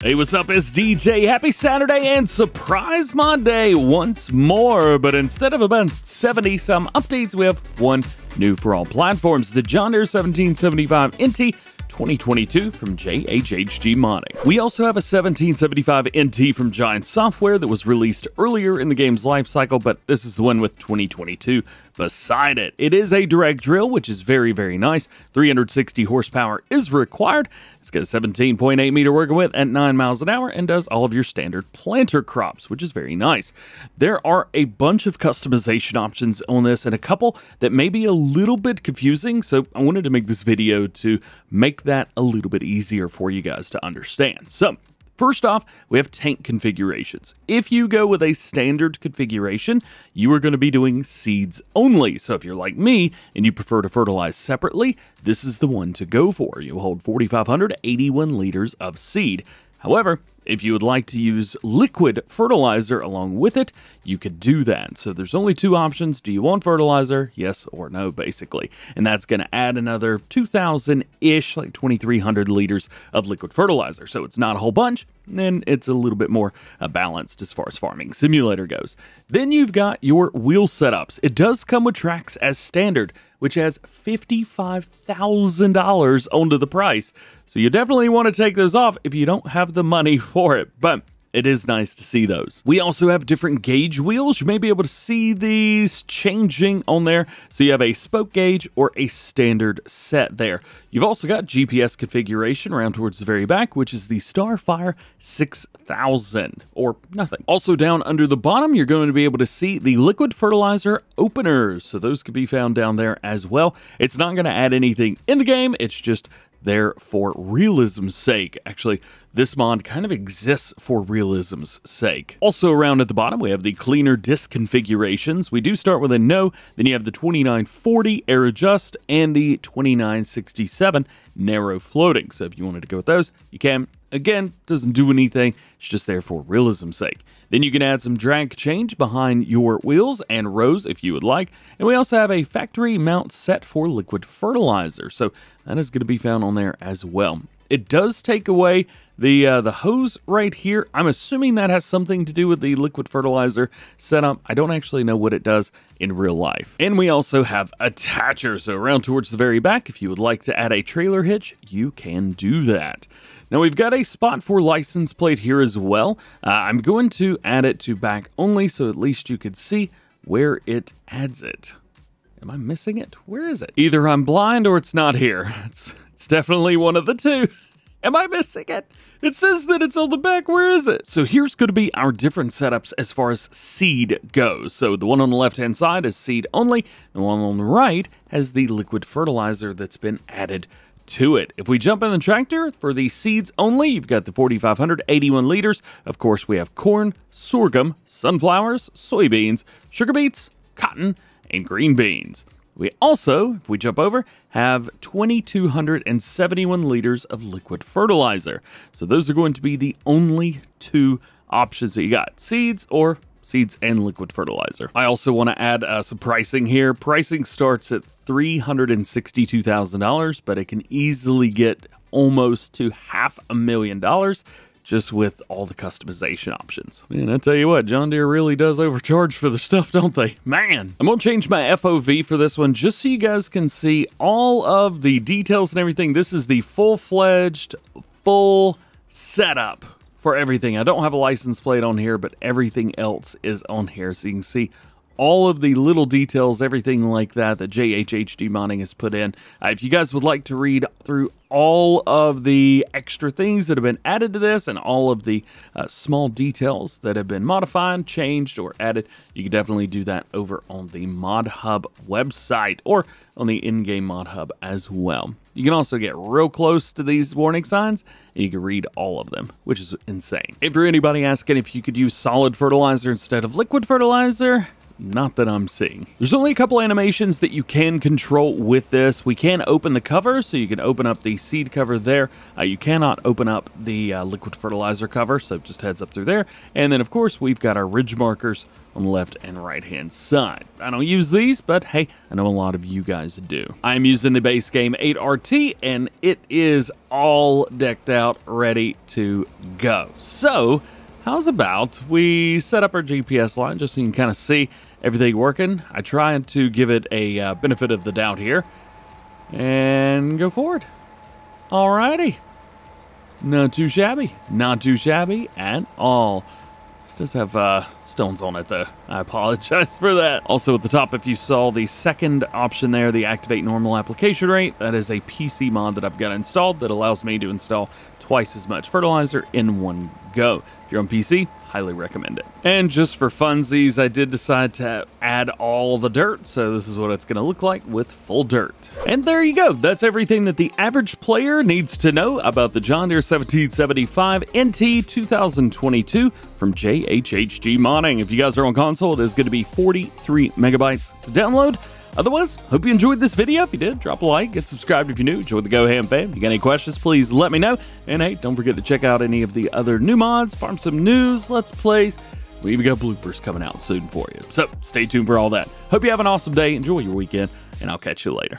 Hey, what's up? It's DJ. Happy Saturday and Surprise Monday once more. But instead of about 70-some updates, we have one new for all platforms. The John Deere 1775NT 2022 from JHHG Modding. We also have a 1775NT from Giant Software that was released earlier in the game's life cycle, but this is the one with 2022 beside it. It is a direct drill, which is very, very nice. 360 horsepower is required. It's got a 17.8 meter working width at 9 miles an hour and does all of your standard planter crops, which is very nice. There are a bunch of customization options on this and a couple that may be a little bit confusing, so I wanted to make this video to make that a little bit easier for you guys to understand. So, first off, we have tank configurations. If you go with a standard configuration, you are going to be doing seeds only. So if you're like me and you prefer to fertilize separately, this is the one to go for. You'll hold 4,581 liters of seed. However, if you would like to use liquid fertilizer along with it, you could do that. So there's only two options. Do you want fertilizer? Yes or no, basically. And that's going to add another 2,000-ish, like 2,300 liters of liquid fertilizer. So it's not a whole bunch, and it's a little bit more balanced as far as Farming Simulator goes. Then you've got your wheel setups. It does come with tracks as standard, which has $55,000 onto the price. So you definitely want to take those off if you don't have the money for it, but it is nice to see those. We also have different gauge wheels. You may be able to see these changing on there. So you have a spoke gauge or a standard set there. You've also got GPS configuration around towards the very back, which is the Starfire 6000 or nothing. Also down under the bottom, you're going to be able to see the liquid fertilizer openers. So those can be found down there as well. It's not going to add anything in the game. It's just there for realism's sake. Actually, this mod kind of exists for realism's sake. Also around at the bottom, we have the cleaner disc configurations. We do start with a no, then you have the 2940 air adjust and the 2967 narrow floating. So if you wanted to go with those, you can. Again, doesn't do anything. It's just there for realism's sake. Then you can add some drag change behind your wheels and rows if you would like. And we also have a factory mount set for liquid fertilizer. So that is going to be found on there as well. It does take away the hose right here. I'm assuming that has something to do with the liquid fertilizer setup. I don't actually know what it does in real life. And we also have attachers. So around towards the very back, if you would like to add a trailer hitch, you can do that. Now we've got a spot for license plate here as well. I'm going to add it to back only so at least you could see where it adds it. Am I missing it? Where is it? Either I'm blind or it's not here. It's definitely one of the two. Am I missing it? It says that it's on the back. Where is it? So here's going to be our different setups as far as seed goes. So the one on the left-hand side is seed only. The one on the right has the liquid fertilizer that's been added to it. If we jump in the tractor for the seeds only, you've got the 4,581 liters. Of course, we have corn, sorghum, sunflowers, soybeans, sugar beets, cotton, and green beans. We also, if we jump over, have 2,271 liters of liquid fertilizer. So those are going to be the only two options that you got, seeds or seeds and liquid fertilizer. I also want to add some pricing here. Pricing starts at $362,000, but it can easily get almost to $500,000 just with all the customization options. Man, I tell you what, John Deere really does overcharge for their stuff, don't they? Man! I'm going to change my FOV for this one just so you guys can see all of the details and everything. This is the full-fledged, full setup for everything. I don't have a license plate on here, but everything else is on here. So you can see all of the little details, everything like that JHHG Modding has put in. If you guys would like to read through all of the extra things that have been added to this and all of the small details that have been modified, changed, or added, you can definitely do that over on the Mod Hub website or on the in-game Mod Hub as well. You can also get real close to these warning signs and you can read all of them, which is insane. If you're anybody asking if you could use solid fertilizer instead of liquid fertilizer, not that I'm seeing. There's only a couple animations that you can control with this. We can open the cover, so you can open up the seed cover there. You cannot open up the liquid fertilizer cover, so it just heads up through there. And then, of course, we've got our ridge markers on the left and right hand side. I don't use these, but hey, I know a lot of you guys do. I'm using the base game 8RT, and it is all decked out, ready to go. So how's about we set up our GPS line just so you can kind of see everything working. I try to give it a benefit of the doubt here and go forward. Alrighty. Not too shabby. Not too shabby at all. This does have stones on it though. I apologize for that. Also at the top, if you saw the second option there, the activate normal application rate, that is a PC mod that I've got installed that allows me to install twice as much fertilizer in one go. If you're on PC, highly recommend it. And just for funsies, I did decide to add all the dirt, so this is what it's going to look like with full dirt. And there you go. That's everything that the average player needs to know about the John Deere 1775NT 2022 from JHHG Modding. If you guys are on console, it is going to be 43 megabytes to download. Otherwise, hope you enjoyed this video. If you did, drop a like, get subscribed if you're new, join the GoHam fam. If you got any questions, please let me know. And hey, don't forget to check out any of the other new mods, farm some news, let's plays. We even got bloopers coming out soon for you. So stay tuned for all that. Hope you have an awesome day, enjoy your weekend, and I'll catch you later.